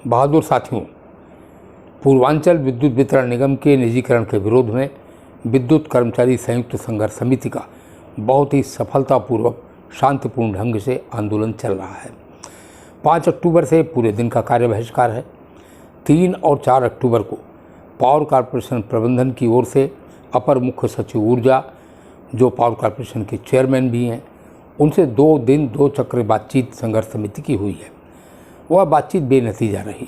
बहादुर साथियों, पूर्वांचल विद्युत वितरण निगम के निजीकरण के विरोध में विद्युत कर्मचारी संयुक्त संघर्ष समिति का बहुत ही सफलतापूर्वक शांतिपूर्ण ढंग से आंदोलन चल रहा है। 5 अक्टूबर से पूरे दिन का कार्य बहिष्कार है। 3 और 4 अक्टूबर को पावर कॉरपोरेशन प्रबंधन की ओर से अपर मुख्य सचिव ऊर्जा, जो पावर कॉरपोरेशन के चेयरमैन भी हैं, उनसे 2 दिन 2 चक्र बातचीत संघर्ष समिति की हुई है। वह बातचीत बेनतीजा रही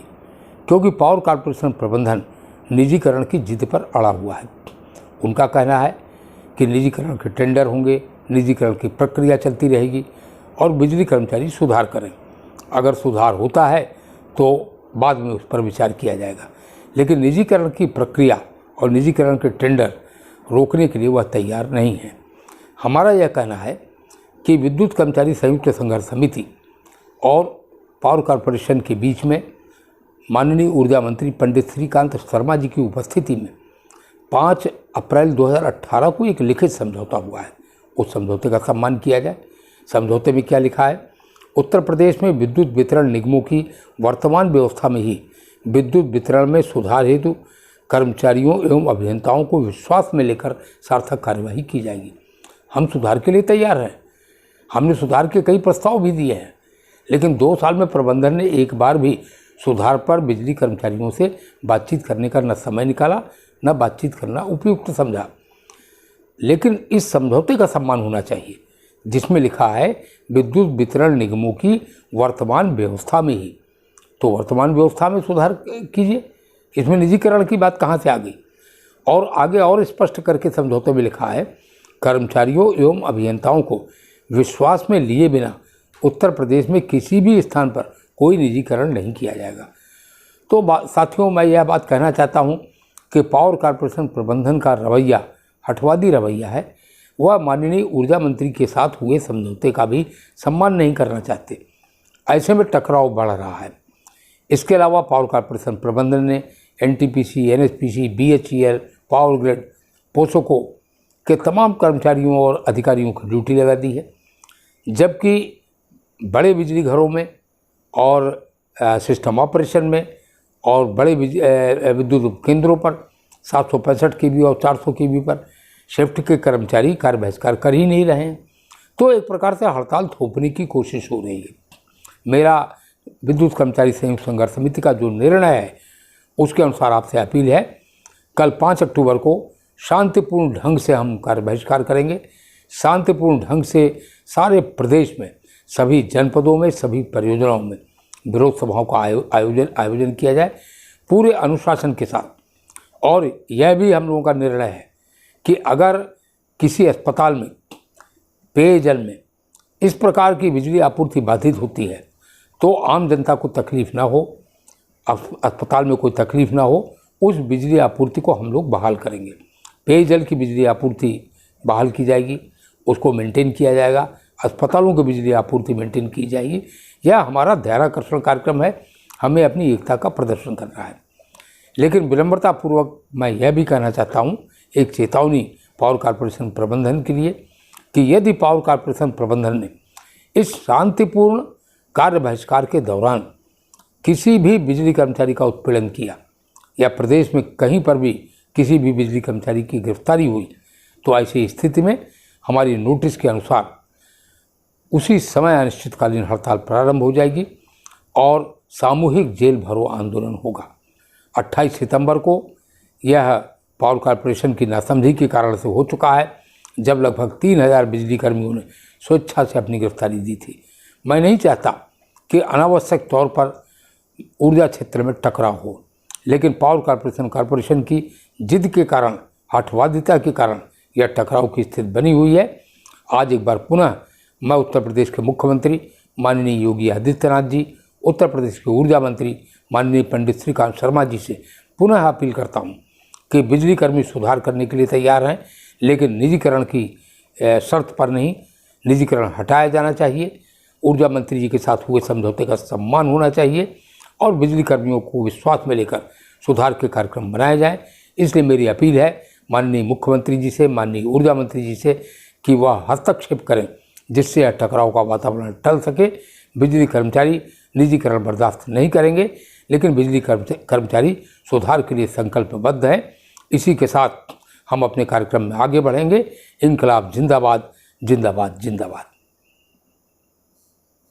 क्योंकि पावर कॉरपोरेशन प्रबंधन निजीकरण की जिद पर अड़ा हुआ है। उनका कहना है कि निजीकरण के टेंडर होंगे, निजीकरण की प्रक्रिया चलती रहेगी और बिजली कर्मचारी सुधार करें। अगर सुधार होता है तो बाद में उस पर विचार किया जाएगा, लेकिन निजीकरण की प्रक्रिया और निजीकरण के टेंडर रोकने के लिए वह तैयार नहीं है। हमारा यह कहना है कि विद्युत कर्मचारी संयुक्त संघर्ष समिति और पावर कॉरपोरेशन के बीच में माननीय ऊर्जा मंत्री पंडित श्रीकांत शर्मा जी की उपस्थिति में 5 अप्रैल 2018 को एक लिखित समझौता हुआ है। उस समझौते का सम्मान किया जाए। समझौते में क्या लिखा है? उत्तर प्रदेश में विद्युत वितरण निगमों की वर्तमान व्यवस्था में ही विद्युत वितरण में सुधार हेतु कर्मचारियों एवं अभियंताओं को विश्वास में लेकर सार्थक कार्यवाही की जाएगी। हम सुधार के लिए तैयार हैं। हमने सुधार के कई प्रस्ताव भी दिए हैं, लेकिन 2 साल में प्रबंधन ने एक बार भी सुधार पर बिजली कर्मचारियों से बातचीत करने का न समय निकाला, न बातचीत करना उपयुक्त समझा। लेकिन इस समझौते का सम्मान होना चाहिए जिसमें लिखा है विद्युत वितरण निगमों की वर्तमान व्यवस्था में ही। तो वर्तमान व्यवस्था में सुधार कीजिए। इसमें निजीकरण की बात कहाँ से आ गई? और आगे और स्पष्ट करके समझौते में लिखा है कर्मचारियों एवं अभियंताओं को विश्वास में लिए बिना उत्तर प्रदेश में किसी भी स्थान पर कोई निजीकरण नहीं किया जाएगा। तो साथियों, मैं यह बात कहना चाहता हूं कि पावर कॉरपोरेशन प्रबंधन का रवैया हठवादी रवैया है। वह माननीय ऊर्जा मंत्री के साथ हुए समझौते का भी सम्मान नहीं करना चाहते। ऐसे में टकराव बढ़ रहा है। इसके अलावा पावर कॉरपोरेशन प्रबंधन ने NTPC, NHPC, BHEL, power grid, POSOCO के तमाम कर्मचारियों और अधिकारियों की ड्यूटी लगा दी है, जबकि बड़े बिजली घरों में और सिस्टम ऑपरेशन में और बड़े विद्युत केंद्रों पर 765 केवी और 400 केवी पर शिफ्ट के कर्मचारी कार्य बहिष्कार कर ही नहीं रहे हैं। तो एक प्रकार से हड़ताल थोपने की कोशिश हो रही है। मेरा विद्युत कर्मचारी संयुक्त संघर्ष समिति का जो निर्णय है उसके अनुसार आपसे अपील है, कल 5 अक्टूबर को शांतिपूर्ण ढंग से हम कार्य बहिष्कार करेंगे। शांतिपूर्ण ढंग से सारे प्रदेश में, सभी जनपदों में, सभी परियोजनाओं में विरोध सभाओं का आयोजन किया जाए पूरे अनुशासन के साथ। और यह भी हम लोगों का निर्णय है कि अगर किसी अस्पताल में पेयजल में इस प्रकार की बिजली आपूर्ति बाधित होती है तो आम जनता को तकलीफ ना हो, अस्पताल में कोई तकलीफ ना हो, उस बिजली आपूर्ति को हम लोग बहाल करेंगे। पेयजल की बिजली आपूर्ति बहाल की जाएगी, उसको मेंटेन किया जाएगा। अस्पतालों की बिजली आपूर्ति मेंटेन की जाएगी। यह हमारा ध्यानाकर्षण कार्यक्रम है। हमें अपनी एकता का प्रदर्शन करना है। लेकिन विनम्रतापूर्वक मैं यह भी कहना चाहता हूँ, एक चेतावनी पावर कॉरपोरेशन प्रबंधन के लिए, कि यदि पावर कॉरपोरेशन प्रबंधन ने इस शांतिपूर्ण कार्य बहिष्कार के दौरान किसी भी बिजली कर्मचारी का उत्पीड़न किया या प्रदेश में कहीं पर भी किसी भी बिजली कर्मचारी की गिरफ्तारी हुई, तो ऐसी स्थिति में हमारी नोटिस के अनुसार उसी समय अनिश्चितकालीन हड़ताल प्रारंभ हो जाएगी और सामूहिक जेल भरो आंदोलन होगा। 28 सितंबर को यह पावर कॉरपोरेशन की नासमझी के कारण से हो चुका है, जब लगभग 3000 बिजली कर्मियों ने स्वेच्छा से अपनी गिरफ्तारी दी थी। मैं नहीं चाहता कि अनावश्यक तौर पर ऊर्जा क्षेत्र में टकराव हो, लेकिन पावर कॉरपोरेशन की जिद के कारण, हठवादिता के कारण यह टकराव की स्थिति बनी हुई है। आज एक बार पुनः मैं उत्तर प्रदेश के मुख्यमंत्री माननीय योगी आदित्यनाथ जी, उत्तर प्रदेश के ऊर्जा मंत्री माननीय पंडित श्रीकांत शर्मा जी से पुनः अपील करता हूं कि बिजली कर्मी सुधार करने के लिए तैयार हैं, लेकिन निजीकरण की शर्त पर नहीं, निजीकरण हटाया जाना चाहिए। ऊर्जा मंत्री जी के साथ हुए समझौते का सम्मान होना चाहिए और बिजली कर्मियों को विश्वास में लेकर सुधार के कार्यक्रम बनाए जाए। इसलिए मेरी अपील है माननीय मुख्यमंत्री जी से, माननीय ऊर्जा मंत्री जी से कि वह हस्तक्षेप करें जिससे यह टकराव का वातावरण टल सके। बिजली कर्मचारी निजीकरण बर्दाश्त नहीं करेंगे, लेकिन बिजली कर्मचारी सुधार के लिए संकल्पबद्ध हैं। इसी के साथ हम अपने कार्यक्रम में आगे बढ़ेंगे। इंकलाब जिंदाबाद, जिंदाबाद, जिंदाबाद।